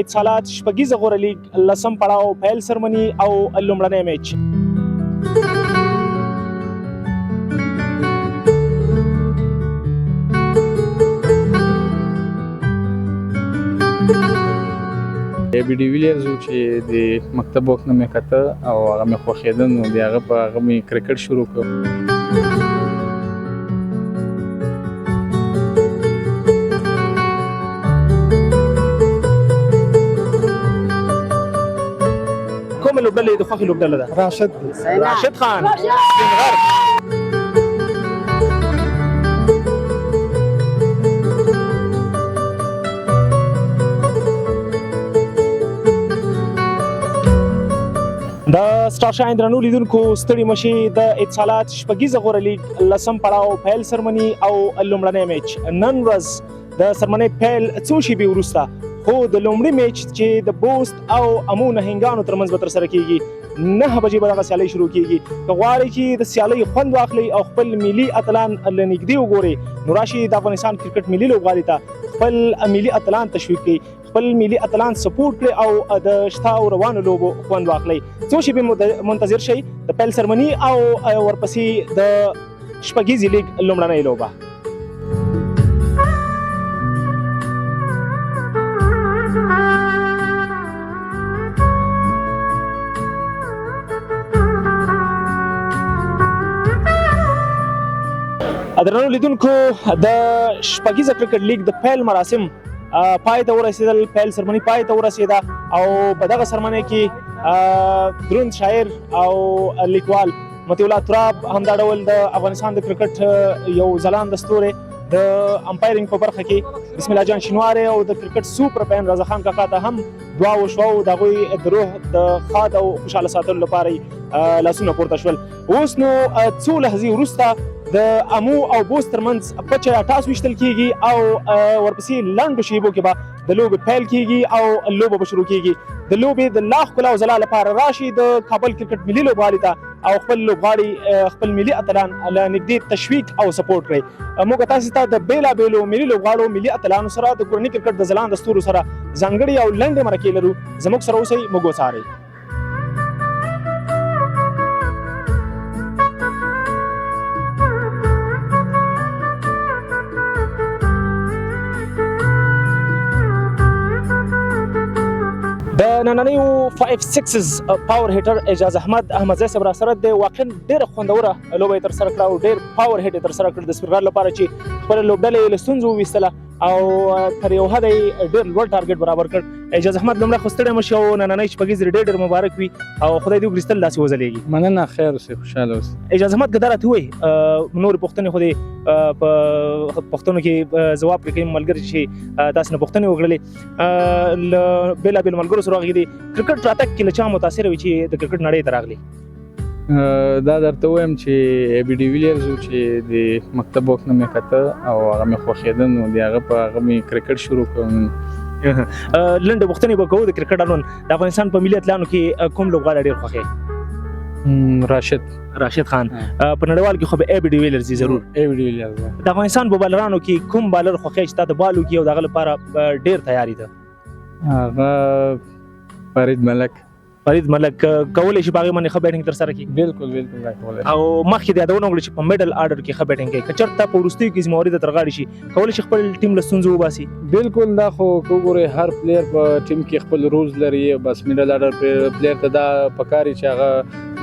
اتصالات شپږيزې غوره لیګ لسم پړاو پیل سرمني او لومړنی میچ. ویډیو ویلیرز چې د مکتب وخت نه مې کته او هغه مې خوښېده نو د هغه په هغه مې کرکټ شروع کړ. کومه لوبډله د خوښې لوبډله ده؟ راشد خان سپینغر. د سټار شاین درنو لیدونکو ستړي مشي د اتصالات شپږيزې غوره لیګ لسم پړاو پیل سرمني او لومړنی میچ. نن ورځ د سرمنۍ پیل څو شېبې وروسته خو د لومړي میچ چې د بوست او امو نهنګانو ترمنځ به ترسره کیږي 9 بجې به دغه سیالۍ شروع کیږي. که غواړئ چې د سیالۍ خوند واخلئ او خپل ملي اتلان له نږدې وګورئ نو راشئ د افغانستان کرکټ ملي لوبغالي ته خپل ملي اتلان تشویق کړئ، خپل ملي اتلان سپورټ کړئ او د شته او روانو لوبو خوند واخلئ. څو شېبې منتظر شئ د پیل سرمني او ورپسې د شپږيزې لیګ لومړنۍ لوبه. درنو لیدونکو د شپږيزې کرکټ لیګ د پیل مراسم پای ته ورسېدل، پیل سرمني پای ته ورسېده او په دغه سرمنۍ کې دروند شاعر او لیکوال مطیع الله تراب همدا ډول د افغانستان د کرکټ یو ځلانده ستوری د امپایرینګ په برخه کې بسم الله جان شینواری او د کرکټ سوپر فین رضا خان کاکا ته هم دعا وشوه او د هغوی د روح د ښاد او خوشحاله ساتلو لپاره لاسونه پورته شول. اوس نو څو لحظې وروسته د امو او بوست ترمنځ پچه یا ټاس ویشتل کیږي او ورپسې لنډو شیبو کې به د لوبې پیل کیږي او لوبه به شروع کیږي. د لوبې د لا ښکلا او ځلا لپاره راشي د کابل کرکټ ملي لوبغالي ته او خپل لوبغاړي خپل ملي اتلان له نږدې تشویق او سپورټ کړئ. موږ تاسو ته د بیلابیلو ملي لوبغاړو ملي اتلانو سره د کورني کرکټ د ځلانده ستورو سره ځانګړې او لنډې مرکې لرو. زموږ سره اوسئ، موږ وڅارئ. د نننیو 5-6 پاور هیټر اعجاز احمدزی صاحب را سره د واقعا ډېره خوندوره لوبه یې ترسره کړه او ډېر پاور هیټ یې ترسره کړ د سپینغر لپاره چې خپله لوبډله یې له ستونزو وویستله او تر یو حده یې ډېر لوړ ټارګټ برابر کړ. اعجاز احمد لومړی خو ستړی مه شي او نننۍ شپږیزې ډېر مبارک وي او خدای دې وکړي تل داسې وځلېږي. مننه، خیر اوسئ، خوشحاله اوسئ. اعجاز احمد که دا راته ووایي نورې پوښتنې خو دې په پوښتنو کې ځواب پرې کوي ملګري چې تاسې نه پوښتنې وکړلې له بېلابېلو ملګرو سره هغې د کرکټ راتګ کې له چا متاثره وي چې د کرکټ نړۍ ته راغلي؟ دا درته وایم چې ویډیو ویلیرز چې د مکتب وخت نه مې کته او هغه مې خوښېده نو د هغه په هغه مې کرکټ شروع کړ. لنډې پوښتنې به کوو د کرکټ اړوند. د افغانستان په ملي اتلانو کې کوم لوبغاړی ډېر خوښوې؟ راشد خان. په نړیوال کې خو به ویډیو ویلیرز ضرور. ویډیو ویلیرز. د افغانستان په بالرانو کې کوم بالر خوښوې چې تا د بالو کې او د هغه لپاره ډېر تیاري ده؟ هغه فرید ملک کولی شي په هغې باندې ښه بیټنګ ترسره کړي؟ بالکل کولی او مخکې د یادونه وکړو چې په میډل آرډر کې ښه بیټنګ کوي. که چېرته په وروستیو کې زمواري ته ترغاړې شي کولی شي خپل ټیم له ستونزو وباسي؟ بالکل. دا خو که وګورئ هر پلیر په ټیم کې خپل رولز لري، بس میډل آرډر پلیر ته دا پکار وي چې هغه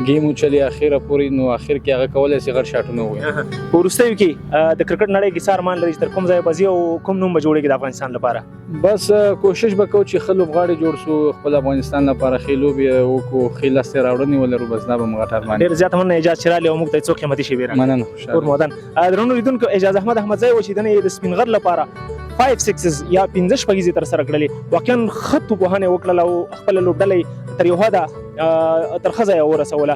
ګیم وچلي اخره پورې نو اخر کې هغه کولی شي غټ شاټونه ووایي. په وروستیو کې د کرکټ نړۍ کې څه ارمان لري چې تر کوم ځایه به ځي او کوم نوم به جوړېږي د افغانستان لپاره؟ بس کوشش به کوو چې ښه لوبغاړي جوړ شو، خپل افغانستان لپاره ښې لوبې وکړو، ښې لاسته راوړنې ولرو. بس دا به مو غټ ارمان. ډېر زیاته مننه اعجاز چې رالې او موږ ته یې څو قیمتي شیبې راکړې. مننه، خوشحاله. ودان درنو لیدونکو اعجاز احمدزی و چې دنه یې د سپینغر لپاره 5-6 یا 15 شپږیزې ترسره کړلې. واقعا ښه توپوهنه یې وکړله او خپله لوبډله یې تر یو حده تر ښه ځایه ورسوله.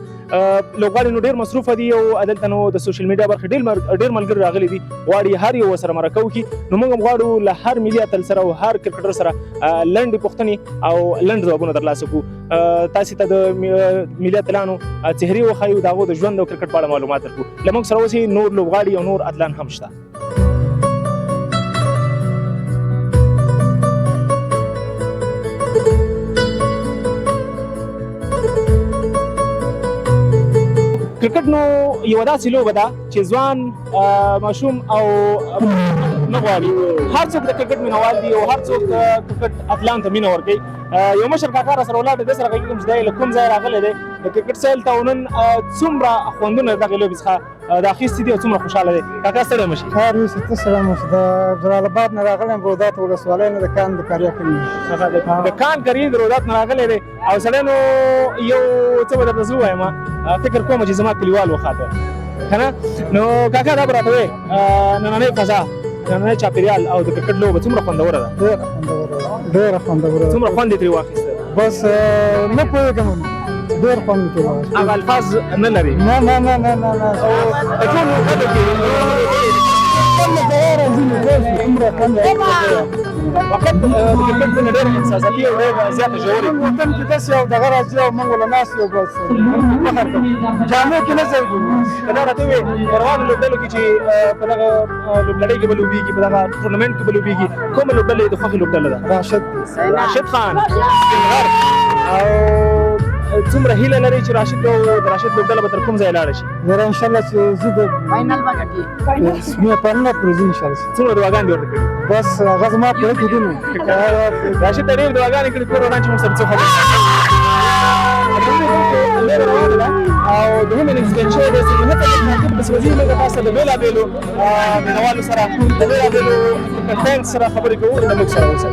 لوبغاړي نو ډېر مصروفه دي او دلته نو د سوشل میډیا برخې ډېر ملګري راغلي دي، غواړي هر یو ورسره مرکه وکړي. نو موږ هم غواړو له هر ملي اتل سره او هر کرکټر سره لنډې پوښتنې او لنډ ځوابونه ترلاسه کړو. تاسې ته د ملي اتلانو څهرې وښایو، د هغو د ژوند او کرکټ په اړه معلومات درکړو. له موږ سره اوسئ، نور لوبغاړي او نور اتلان هم شته. کرکټ نو یوه داسې لوبه ده چې ځوان ماشوم او نه غواړي. هر څوک د کرکټ مینوال دي او هر څوک کرکټ اتلان ته مینه ورکوي. یو مشر کاکا راسره ولاړ دی، ده سره غږېږم چې دی له کوم ځای راغلی دی د کرکټ سیل ته، او نن څومره خوندونه دغې لوبې څخه د اخیستي دي او څومره خوشحاله دی. کاکا ستړی مه شي. خیر اوسې، ته سلام اوسې. د جلالاباد نه راغلی یم، رودات ولسوالۍ نه د کان د کاریا کلي. د کان کرې د رودات نه راغلی دی او سړی نو یو څه به درته زه ووایم، فکر کوم چې زما کلیوال وخاته که نه. نو کاکا دا به راته وایې نننۍ فضا، نننۍ چاپېریال او د کرکټ لوبه څومره خوندوره ده؟ ډېره خوندوره ده. څومره خوند یې ترې واخیسته؟ بس نه پوهېږم، ډېر خوند یې ترې واخیسته. هغه الفاظ نه لري؟ نه نه نه نه نه نه. د ټولو ډلو کې وخت د کرکټ څخه ډېر احساساتي او ډېر زیاته ژورې وطن کې داسې یو دغه راځي او موږ له ناست یو، بس فخر کوو. جامې کې نه ځایږو. که دا راته ووایې روانو لوبډلو کې چې په دغه لوبلړۍ کې به لوبېږي، په دغه ټورنمنټ کې به لوبېږي، کومه لوبډله د خوښې لوبډله ده؟ راشد خان سپینغر. او څومره هیله لري چې راشد د راشد لوبډله به تر کوم ځای لاړه شي؟ یاره انشاءالله چې زه د فاینل به ګټي، رسمي فاینل پورې ځي انشاءالله. څومره دعاګانې دې ورته کړي؟ بس هغه زما پوره کې دي نو. راشد ته ډېرې دعاګانې کړي، کور وران چې موږ سره څه خبرې او د هیلې نږدې شوی دی چې هڅه وکړو چې وزي موږ تاسو د بېلابېلو مینوالو سره د بېلابېلو کرکټ سره خبرې کوو، د موږ سره اوسئ.